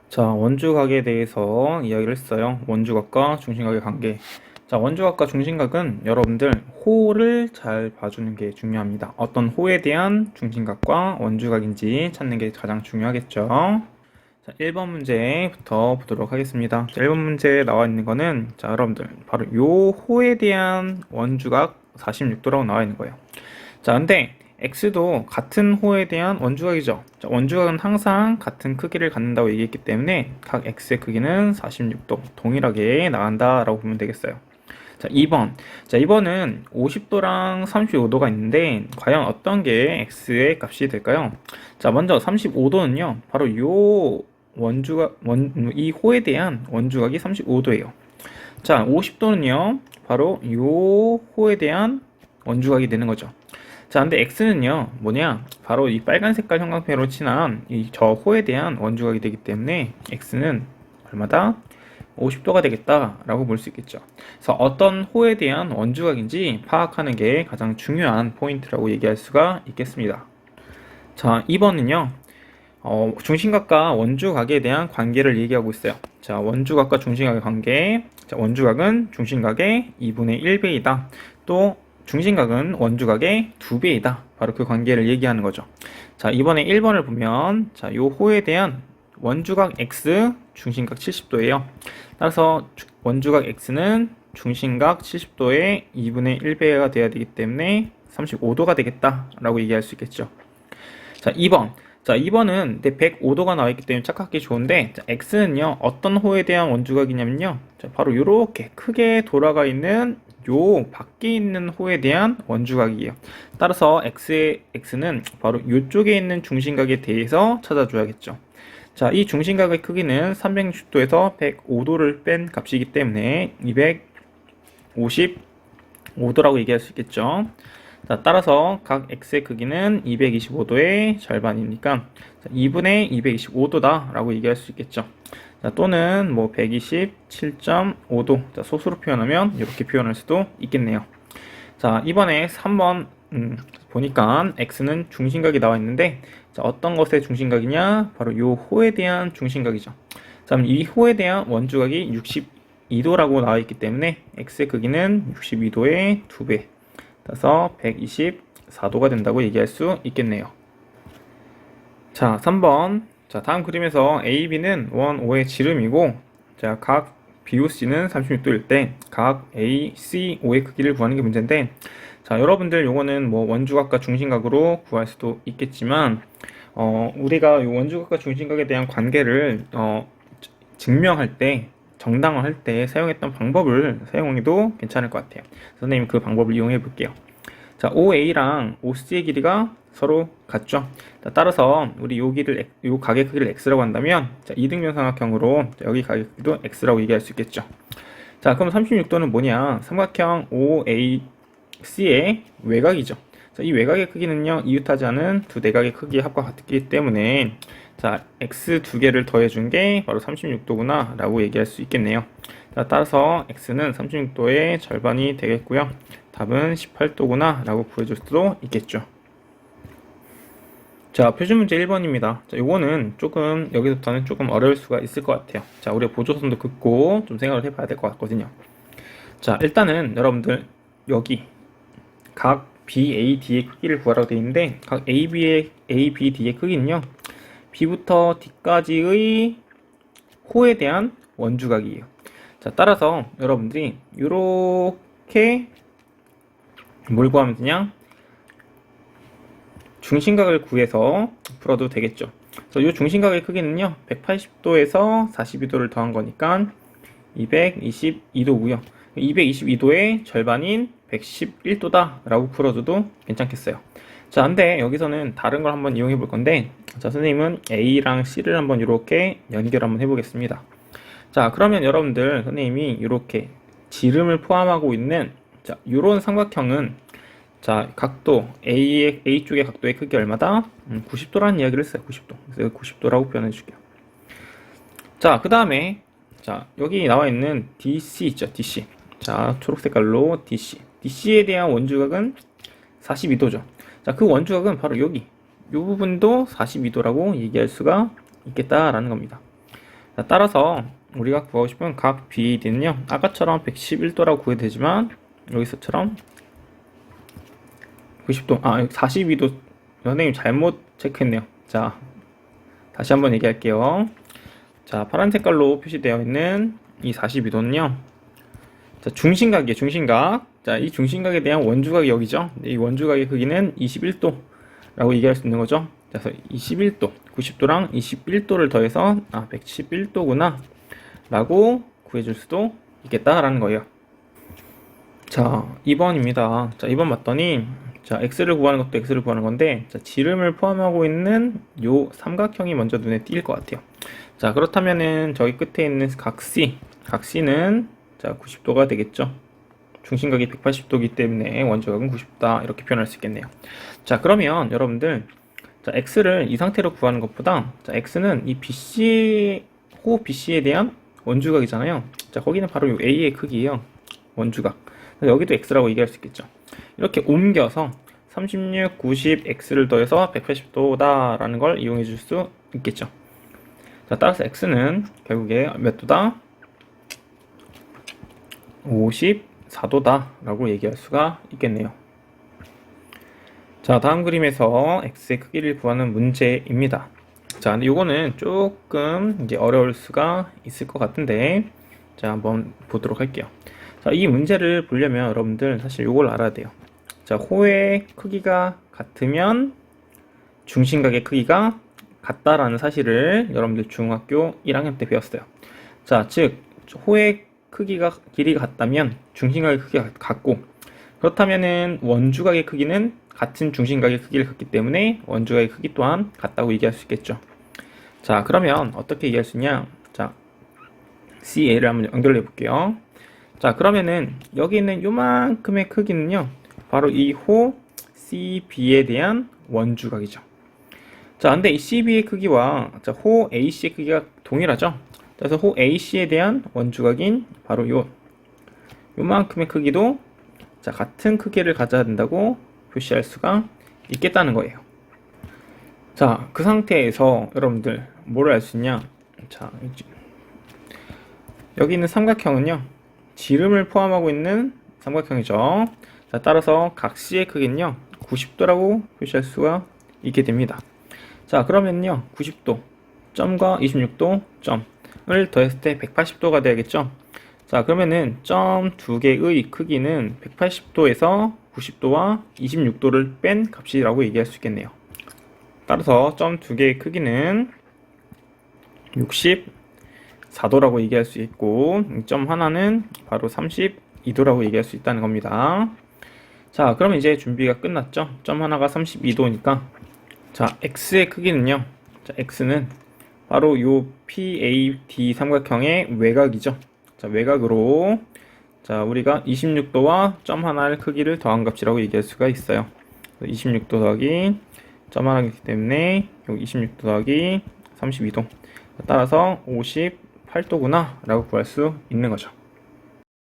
자, 원주각에 대해서 이야기를 했어요. 원주각과 중심각의 관계. 자, 원주각과 중심각은 여러분들 호를 잘 봐주는 게 중요합니다. 어떤 호에 대한 중심각과 원주각인지 찾는 게 가장 중요하겠죠. 자, 1번 문제부터 보도록 하겠습니다. 자, 1번 문제에 나와 있는 거는 자, 여러분들 바로 요 호에 대한 원주각 46도라고 나와 있는 거예요. 자, 근데 x도 같은 호에 대한 원주각이죠. 자, 원주각은 항상 같은 크기를 갖는다고 얘기했기 때문에 각 x의 크기는 46도 동일하게 나간다라고 보면 되겠어요. 자, 2번. 자, 2번은 50도랑 35도가 있는데 과연 어떤 게 x의 값이 될까요? 자, 먼저 35도는요. 바로 이 호에 대한 원주각이 35도예요. 자, 50도는요. 바로 요 호에 대한 원주각이 되는 거죠. 자, 근데 x는요, 뭐냐? 바로 이 빨간 색깔 형광펜으로 칠한 이 저 호에 대한 원주각이 되기 때문에 x는 얼마다? 50도가 되겠다라고 볼 수 있겠죠. 그래서 어떤 호에 대한 원주각인지 파악하는 게 가장 중요한 포인트라고 얘기할 수가 있겠습니다. 자, 2번은요, 중심각과 원주각에 대한 관계를 얘기하고 있어요. 자, 원주각과 중심각의 관계. 자, 원주각은 중심각의 2분의 1배이다. 또 중심각은 원주각의 2배이다. 바로 그 관계를 얘기하는 거죠. 자, 이번에 1번을 보면 자, 요 호에 대한 원주각 x, 중심각 70도예요. 따라서 원주각 x는 중심각 70도의 2분의 1배가 돼야 되기 때문에 35도가 되겠다라고 얘기할 수 있겠죠. 자, 2번. 자, 2번은 105도가 나와 있기 때문에 착각하기 좋은데 자, x는요. 어떤 호에 대한 원주각이냐면요. 자, 바로 이렇게 크게 돌아가 있는 요 밖에 있는 호에 대한 원주각이에요. 따라서 x는 바로 이쪽에 있는 중심각에 대해서 찾아줘야겠죠. 자, 이 중심각의 크기는 360도에서 105도를 뺀 값이기 때문에 255도라고 얘기할 수 있겠죠. 자, 따라서 각 x의 크기는 225도의 절반이니까 2분의 225도다 라고 얘기할 수 있겠죠. 자, 또는 뭐 127.5도. 자, 소수로 표현하면 이렇게 표현할 수도 있겠네요. 자, 이번에 3번 보니까 x는 중심각이 나와 있는데 자, 어떤 것의 중심각이냐? 바로 이 호에 대한 중심각이죠. 자, 그럼 이 호에 대한 원주각이 62도라고 나와 있기 때문에 x의 크기는 62도의 2배. 따라서 124도가 된다고 얘기할 수 있겠네요. 자, 3번. 자, 다음 그림에서 A, B는 원, O의 지름이고, 자, 각 B, O, C는 36도일 때, 각 A, C, O의 크기를 구하는 게 문제인데, 자, 여러분들 요거는 뭐 원주각과 중심각으로 구할 수도 있겠지만, 우리가 이 원주각과 중심각에 대한 관계를, 증명할 때, 정당화할 때 사용했던 방법을 사용해도 괜찮을 것 같아요. 선생님 그 방법을 이용해 볼게요. 자, OA랑 OC의 길이가 서로 같죠. 자, 따라서 우리 요 각의 크기를 x라고 한다면 자, 이등변삼각형으로 여기 각의 크기도 x라고 얘기할 수 있겠죠. 자, 그럼 36도는 뭐냐? 삼각형 OAC의 외곽이죠. 자, 이 외곽의 크기는요, 이웃하지 않은 두 내각의 크기의 합과 같기 때문에 자, x 두 개를 더해준 게 바로 36도구나 라고 얘기할 수 있겠네요. 자, 따라서 x는 36도의 절반이 되겠고요. 답은 18도구나 라고 구해줄 수도 있겠죠. 자, 표준문제 1번입니다. 자, 요거는 조금 여기서부터는 조금 어려울 수가 있을 것 같아요. 자, 우리가 보조선도 긋고 좀 생각을 해봐야 될 것 같거든요. 자, 일단은 여러분들 여기 각 BAD의 크기를 구하라고 되어 있는데 각 ABD의 크기는요, B부터 D까지의 호에 대한 원주각이에요. 자, 따라서 여러분들이 이렇게 뭘 구하면 되냐? 중심각을 구해서 풀어도 되겠죠. 그래서 이 중심각의 크기는요, 180도에서 42도를 더한 거니까 222도고요. 222도의 절반인 111도다 라고 풀어줘도 괜찮겠어요. 자, 근데 여기서는 다른 걸 한번 이용해 볼 건데, 자, 선생님은 A랑 C를 한번 이렇게 연결 한번 해보겠습니다. 자, 그러면 여러분들 선생님이 이렇게 지름을 포함하고 있는 자, 이런 삼각형은 자, 각도 A 쪽의 각도의 크기 얼마다? 90도라는 이야기를 했어요. 90도. 그래서 90도라고 표현해 줄게요. 자, 그 다음에 자, 여기 나와 있는 DC 있죠. DC. 자, 초록 색깔로 DC. DC에 대한 원주각은 42도죠. 자, 그 원주각은 바로 여기 이 부분도 42도라고 얘기할 수가 있겠다라는 겁니다. 자, 따라서 우리가 구하고 싶은 각 BAD는요, 아까처럼 111도라고 구해도 되지만, 여기서처럼 90도, 42도, 선생님 잘못 체크했네요. 자, 다시 한번 얘기할게요. 자, 파란 색깔로 표시되어 있는 이 42도는요, 자, 중심각이에요, 중심각. 자, 이 중심각에 대한 원주각이 여기죠. 이 원주각의 크기는 21도라고 얘기할 수 있는 거죠. 그래서 21도, 90도랑 21도를 더해서 111도구나 라고 구해줄 수도 있겠다라는 거예요. 자, 2번입니다. 자, 2번 봤더니 자, x를 구하는 것도 x를 구하는 건데, 자, 지름을 포함하고 있는 요 삼각형이 먼저 눈에 띌 것 같아요. 자, 그렇다면은 저기 끝에 있는 각 C는 자, 90도가 되겠죠. 중심각이 180도이기 때문에 원주각은 90다 이렇게 표현할 수 있겠네요. 자, 그러면 여러분들 자, x를 이 상태로 구하는 것보다 자, x는 이 BC 호 BC에 대한 원주각이잖아요. 자, 거기는 바로 요 A의 크기예요. 원주각. 여기도 x라고 얘기할 수 있겠죠. 이렇게 옮겨서 36, 90, x를 더해서 180도다 라는 걸 이용해 줄 수 있겠죠. 자, 따라서 x는 결국에 몇 도다? 54도다 라고 얘기할 수가 있겠네요. 자, 다음 그림에서 x의 크기를 구하는 문제입니다. 자, 근데 요거는 조금 이제 어려울 수가 있을 것 같은데, 자, 한번 보도록 할게요. 자, 이 문제를 보려면 여러분들 사실 요걸 알아야 돼요. 자, 호의 크기가 같으면 중심각의 크기가 같다라는 사실을 여러분들 중학교 1학년 때 배웠어요. 자, 즉 호의 길이가 같다면 중심각의 크기가 같고, 그렇다면은 원주각의 크기는 같은 중심각의 크기를 갖기 때문에 원주각의 크기 또한 같다고 얘기할 수 있겠죠. 자, 그러면 어떻게 얘기할 수 있냐? 자, CA를 한번 연결해 볼게요. 자, 그러면은 여기 있는 요만큼의 크기는요, 바로 이 호 CB에 대한 원주각이죠. 자, 근데 이 CB의 크기와 자, 호 AC의 크기가 동일하죠. 그래서 호 AC에 대한 원주각인 바로 요만큼의 크기도 자, 같은 크기를 가져야 된다고 표시할 수가 있겠다는 거예요. 자, 그 상태에서 여러분들 뭐를 알 수 있냐? 자, 여기 있는 삼각형은요, 지름을 포함하고 있는 삼각형이죠. 자, 따라서 각 C의 크기는요, 90도라고 표시할 수가 있게 됩니다. 자, 그러면요, 90도 점과 26도 점을 더했을 때 180도가 되겠죠. 자, 그러면은 점 두 개의 크기는 180도에서 90도와 26도를 뺀 값이라고 얘기할 수 있겠네요. 따라서 점 두 개의 크기는 64도라고 얘기할 수 있고, 점 하나는 바로 32도라고 얘기할 수 있다는 겁니다. 자, 그러면 이제 준비가 끝났죠. 점 하나가 32도니까 자, x의 크기는요, 자, x는 바로 요 PAD 삼각형의 외곽이죠. 자, 외곽으로 자, 우리가 26도와 점 하나의 크기를 더한 값이라고 얘기할 수가 있어요. 26도 더하기 점 하나이기 때문에 여기 26도 더하기 32도, 따라서 58도구나 라고 구할 수 있는 거죠.